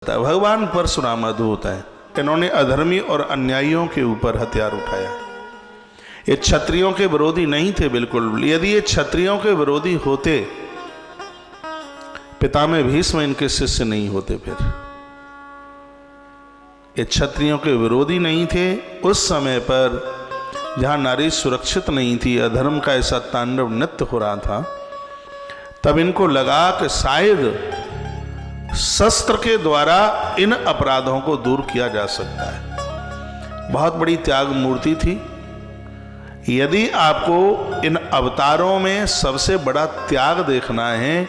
भगवान परशुराम अद्भुत है। इन्होंने अधर्मी और अन्यायियों के ऊपर हथियार उठाया। ये क्षत्रियों के विरोधी नहीं थे बिल्कुल। यदि ये क्षत्रियों के विरोधी होते, पितामह भीष्म इनके शिष्य नहीं होते। फिर ये क्षत्रियों के विरोधी नहीं थे। उस समय पर जहां नारी सुरक्षित नहीं थी, अधर्म का ऐसा तांडव नृत्य हो रहा था, तब इनको लगा कि शायद शस्त्र के द्वारा इन अपराधों को दूर किया जा सकता है। बहुत बड़ी त्याग मूर्ति थी। यदि आपको इन अवतारों में सबसे बड़ा त्याग देखना है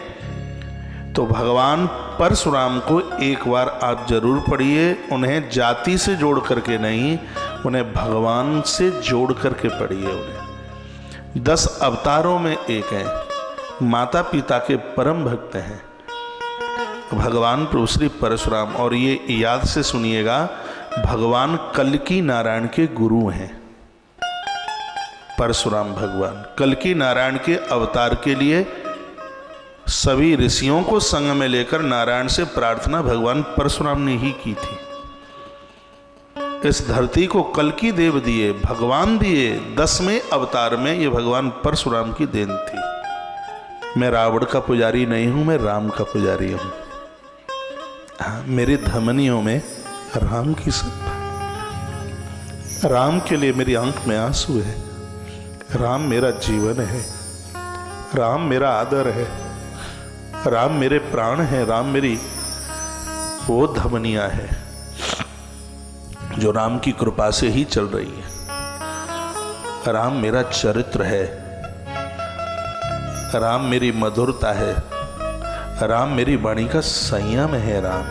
तो भगवान परशुराम को एक बार आप जरूर पढ़िए। उन्हें जाति से जोड़ करके नहीं, उन्हें भगवान से जोड़ करके पढ़िए। उन्हें 10 अवतारों में एक हैं, माता पिता के परम भक्त हैं भगवान प्रभु श्री परशुराम। और ये याद से सुनिएगा, भगवान कल्कि नारायण के गुरु हैं। परशुराम भगवान कल्कि नारायण के अवतार के लिए सभी ऋषियों को संग में लेकर नारायण से प्रार्थना भगवान परशुराम ने ही की थी। इस धरती को कल्कि देव दिए, भगवान दिए। 10वें अवतार में ये भगवान परशुराम की देन थी। मैं रावण का पुजारी नहीं हूं, मैं राम का पुजारी हूं। मेरी धमनियों में राम की सत्ता। राम के लिए मेरी आंख में आंसू है। राम मेरा जीवन है। राम मेरा आदर है। राम मेरे प्राण है। राम मेरी वो धमनियां है जो राम की कृपा से ही चल रही है। राम मेरा चरित्र है। राम मेरी मधुरता है। राम मेरी वाणी का संयम है। राम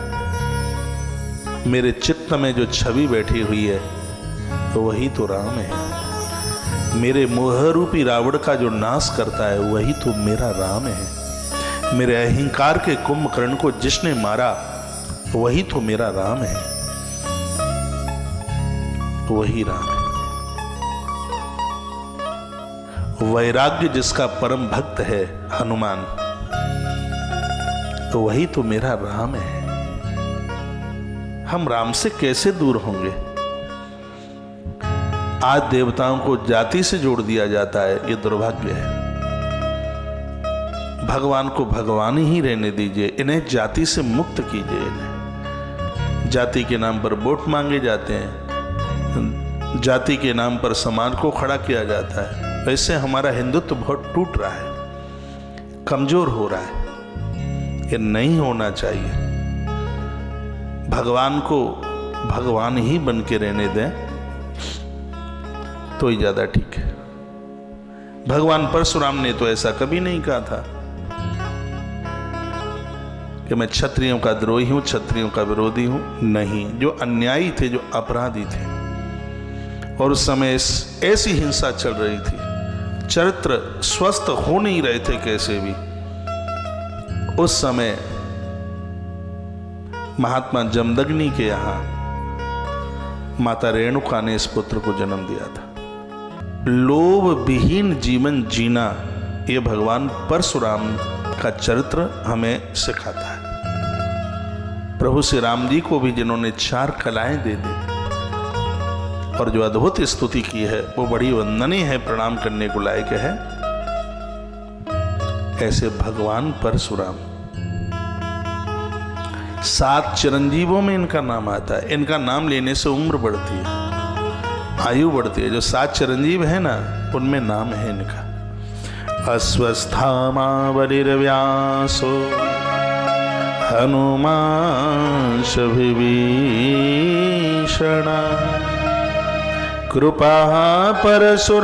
मेरे चित्त में जो छवि बैठी हुई है वही तो राम है। मेरे मोह रूपी रावण का जो नाश करता है वही तो मेरा राम है। मेरे अहंकार के कुंभकर्ण को जिसने मारा वही तो मेरा राम है। वही राम है। वैराग्य जिसका परम भक्त है हनुमान, तो वही तो मेरा राम है। हम राम से कैसे दूर होंगे? आज देवताओं को जाति से जोड़ दिया जाता है, ये दुर्भाग्य है। भगवान को भगवान ही रहने दीजिए। इन्हें जाति से मुक्त कीजिए। इन्हें जाति के नाम पर वोट मांगे जाते हैं, जाति के नाम पर समाज को खड़ा किया जाता है। वैसे हमारा हिंदुत्व बहुत टूट रहा है, कमजोर हो रहा है। ये नहीं होना चाहिए। भगवान को भगवान ही बन के रहने दें तो ही ज्यादा ठीक है। भगवान परशुराम ने तो ऐसा कभी नहीं कहा था कि मैं क्षत्रियों का द्रोही हूं, क्षत्रियों का विरोधी हूं। नहीं, जो अन्यायी थे, जो अपराधी थे, और उस समय ऐसी हिंसा चल रही थी, चरित्र स्वस्थ हो नहीं रहे थे कैसे भी। उस समय महात्मा जमदग्नि के यहां माता रेणुका ने इस पुत्र को जन्म दिया था। लोभ विहीन जीवन जीना, यह भगवान परशुराम का चरित्र हमें सिखाता है। प्रभु श्री राम जी को भी जिन्होंने 4 कलाएं दे दी और जो अद्भुत स्तुति की है, वो बड़ी वंदनीय है, प्रणाम करने को लायक है। ऐसे भगवान परशुराम 7 चिरंजीवों में इनका नाम आता है। इनका नाम लेने से उम्र बढ़ती है, आयु बढ़ती है। जो 7 चिरंजीव है ना, उनमें नाम है इनका अश्वस्थामा बलिर्व्यासो हनुमांश विभीषण कृपा परशुरामश्च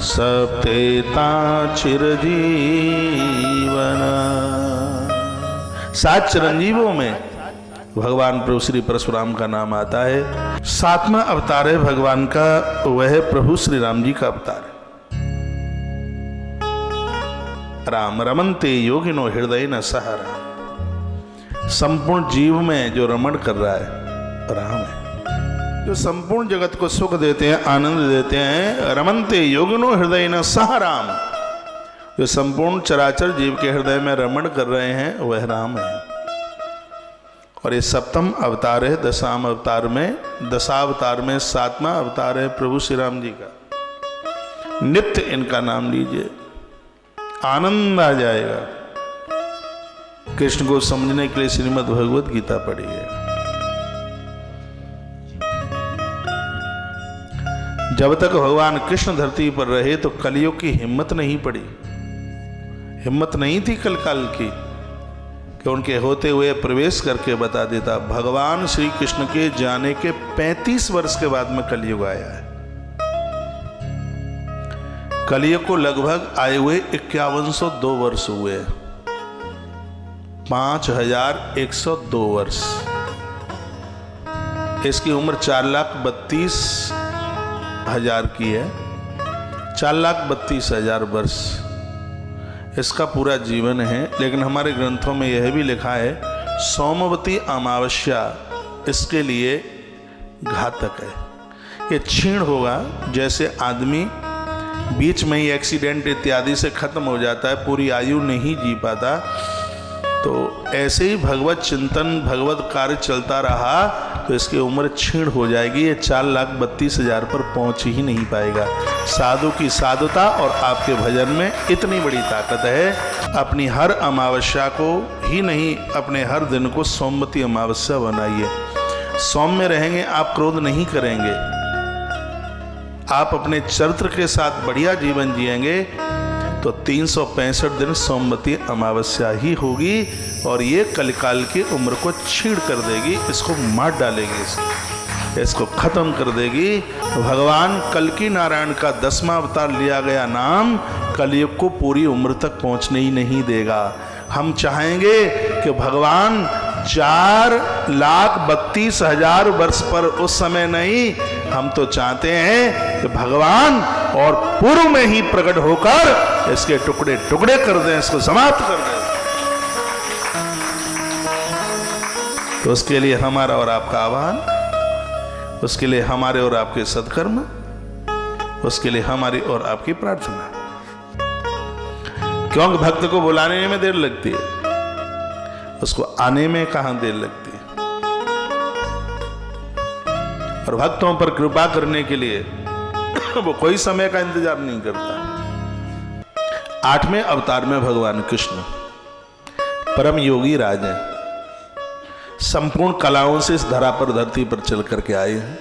सप्तेता चिरजीवन। 7 चिरंजीवों में भगवान प्रभु श्री परशुराम का नाम आता है। 7वां अवतार है भगवान का, वह प्रभु श्री राम जी का अवतार है। राम रमन्ते योगिनो हृदय न सह राम। संपूर्ण जीव में जो रमण कर रहा है राम है। जो संपूर्ण जगत को सुख देते हैं, आनंद देते हैं। रमन्ते योगिनो हृदय न सह राम। जो संपूर्ण चराचर जीव के हृदय में रमण कर रहे हैं वह राम है। और ये सप्तम अवतार है। दशावतार में 7वां अवतार है प्रभु श्री राम जी का। नित्य इनका नाम लीजिए, आनंद आ जाएगा। कृष्ण को समझने के लिए श्रीमद् भगवत गीता पढ़िए। जब तक भगवान कृष्ण धरती पर रहे तो कलियुग की हिम्मत नहीं पड़ी, हिम्मत नहीं थी कलकाल की कि उनके होते हुए प्रवेश करके बता देता। भगवान श्री कृष्ण के जाने के 35 वर्ष के बाद में कलियुग आया है। कलियुग को लगभग आए हुए 5102 वर्ष हुए, 5102 वर्ष। इसकी उम्र 4,32,000 की है, 4,32,000 वर्ष इसका पूरा जीवन है। लेकिन हमारे ग्रंथों में यह भी लिखा है सोमवती अमावस्या इसके लिए घातक है। ये क्षीण होगा, जैसे आदमी बीच में ही एक्सीडेंट इत्यादि से खत्म हो जाता है, पूरी आयु नहीं जी पाता, तो ऐसे ही भगवत चिंतन भगवत कार्य चलता रहा तो इसकी उम्र क्षीण हो जाएगी। ये 4,32,000 पर पहुंच ही नहीं पाएगा। साधु की साधुता और आपके भजन में इतनी बड़ी ताकत है। अपनी हर अमावस्या को ही नहीं, अपने हर दिन को सोमवती अमावस्या बनाइए। सौम्य रहेंगे, आप क्रोध नहीं करेंगे, आप अपने चरित्र के साथ बढ़िया जीवन जिएंगे तो 365 दिन सोमवती अमावस्या ही होगी और ये कलिकाल की उम्र को छीड़ कर देगी, इसको मार डालेगी, इसको खत्म कर देगी। भगवान कल्कि नारायण का 10वां अवतार लिया गया नाम कलयुग को पूरी उम्र तक पहुंचने ही नहीं देगा। हम चाहेंगे कि भगवान 4,32,000 वर्ष पर उस समय नहीं, हम तो चाहते हैं कि भगवान और पूर्व में ही प्रकट होकर इसके टुकड़े टुकड़े कर दें, इसको समाप्त कर दें। तो उसके लिए हमारा और आपका आह्वान, उसके लिए हमारे और आपके सत्कर्म, उसके लिए हमारी और आपकी प्रार्थना। क्योंकि भक्त को बुलाने में देर लगती है, उसको आने में कहां देर लगती है। और भक्तों पर कृपा करने के लिए वो कोई समय का इंतजार नहीं करता। 8वें अवतार में भगवान कृष्ण परम योगी राज हैं, संपूर्ण कलाओं से इस धरा पर धरती पर चल करके आए हैं।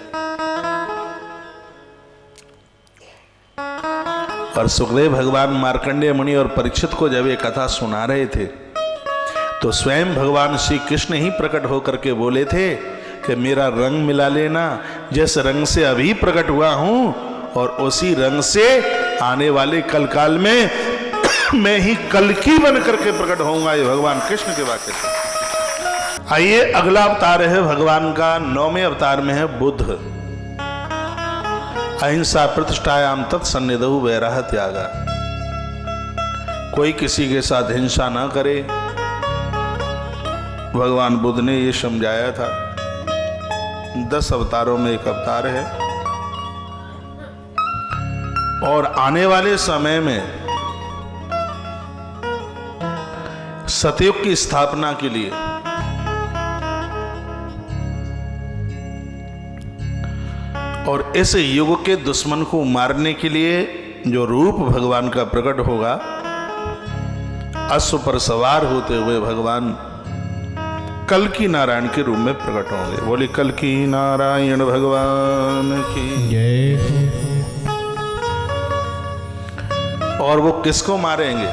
और सुखदेव भगवान मार्कंडेय मुनि और परीक्षित को जब ये कथा सुना रहे थे तो स्वयं भगवान श्री कृष्ण ही प्रकट होकर के बोले थे कि मेरा रंग मिला लेना, जिस रंग से अभी प्रकट हुआ हूं और उसी रंग से आने वाले कलकाल में मैं ही कल्कि बन करके प्रकट होऊंगा। ये भगवान कृष्ण के वाक्य थे। आइए अगला अवतार है भगवान का 9वें अवतार में है बुद्ध। अहिंसा प्रतिष्ठायाम तत्सन्निधौ वैराह त्यागा। कोई किसी के साथ हिंसा ना करे, भगवान बुद्ध ने ये समझाया था। 10 अवतारों में एक अवतार है और आने वाले समय में सतयुग की स्थापना के लिए और इस युग के दुश्मन को मारने के लिए जो रूप भगवान का प्रकट होगा, अश्व पर सवार होते हुए भगवान कल्कि नारायण के रूप में प्रकट होंगे। बोले कल्कि नारायण भगवान की जय। और वो किसको मारेंगे?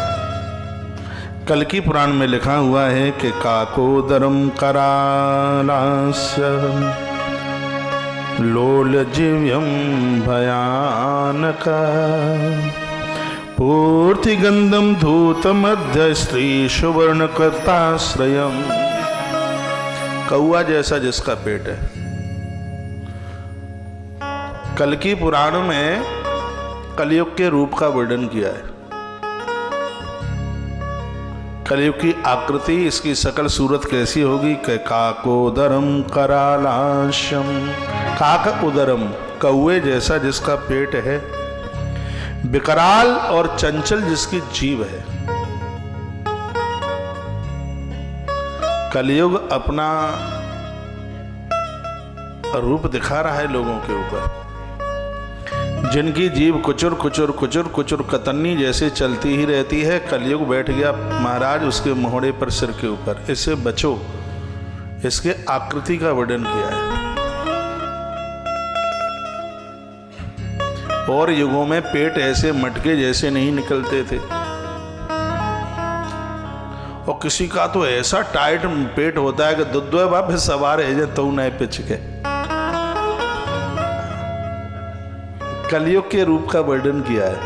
कल्कि पुराण में लिखा हुआ है कि काकोदरम करालास्य लोलजीव्यम भयानक पूर्ति गंधम धूत मध्य स्त्री सुवर्ण कृताश्रयम। कौआ जैसा जिसका पेट है। कल्कि पुराण में कलयुग के रूप का वर्णन किया है। कलयुग की आकृति, इसकी सकल सूरत कैसी होगी कि काकोदरम करालाशम, काक उदरम, कौए जैसा जिसका पेट है, विकराल और चंचल जिसकी जीव है। कलयुग अपना रूप दिखा रहा है लोगों के ऊपर। जिनकी जीव कुचुर कुचुर कुचुर कुचुर कतन्नी जैसे चलती ही रहती है, कलयुग बैठ गया महाराज उसके मोहड़े पर, सिर के ऊपर। इससे बचो। इसके आकृति का वर्णन किया है। और युगों में पेट ऐसे मटके जैसे नहीं निकलते थे, और किसी का तो ऐसा टाइट पेट होता है कि दुद्ध बाप सवार है जे तो नए पिच के। कलयुग के रूप का वर्णन किया है।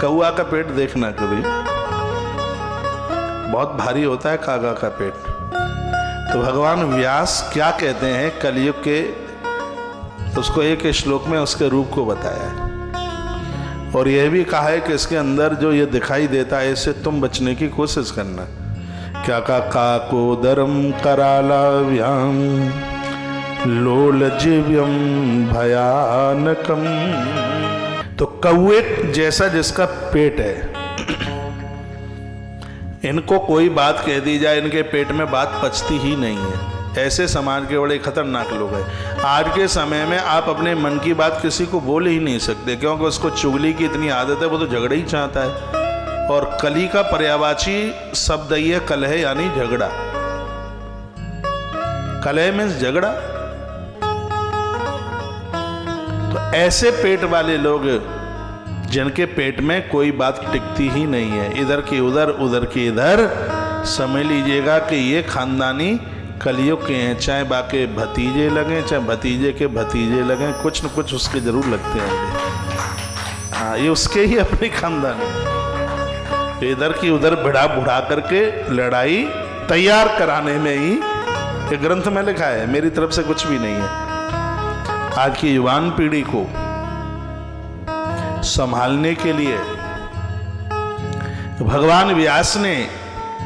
कौआ का पेट देखना कभी, बहुत भारी होता है कागा का पेट। तो भगवान व्यास क्या कहते हैं कलयुग के, उसको एक श्लोक में उसके रूप को बताया है। और यह भी कहा है कि इसके अंदर जो ये दिखाई देता है इससे तुम बचने की कोशिश करना। क्या का काकोदरम करालाव्याम लोलजीव्यम भयानकम। तो कौए जैसा जिसका पेट है, इनको कोई बात कह दी जाए इनके पेट में बात पचती ही नहीं है। ऐसे समाज के बड़े खतरनाक लोग हैं। आज के समय में आप अपने मन की बात किसी को बोल ही नहीं सकते, क्योंकि उसको चुगली की इतनी आदत है, वो तो झगड़ा ही चाहता है। और कली का पर्यायवाची शब्द ही है कलह, यानी झगड़ा। कलह मीन्स झगड़ा। तो ऐसे पेट वाले लोग जिनके पेट में कोई बात टिकती ही नहीं है, इधर की उधर उधर की इधर, समझ लीजिएगा कि ये खानदानी कलयुग के हैं। चाहे बाके भतीजे लगे, चाहे भतीजे के भतीजे लगे, कुछ न कुछ उसके जरूर लगते होंगे। हाँ, ये उसके ही अपने खानदान, इधर की उधर भिड़ा बुढ़ा करके लड़ाई तैयार कराने में ही ये ग्रंथ में लिखा है, मेरी तरफ से कुछ भी नहीं है। आज की युवान पीढ़ी को संभालने के लिए भगवान व्यास ने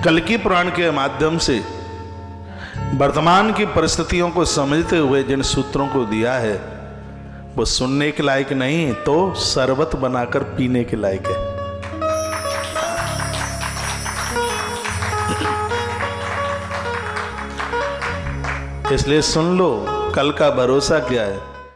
कल्कि पुराण के माध्यम से वर्तमान की परिस्थितियों को समझते हुए जिन सूत्रों को दिया है वो सुनने के लायक नहीं तो शरबत बनाकर पीने के लायक है। इसलिए सुन लो, कल का भरोसा क्या है।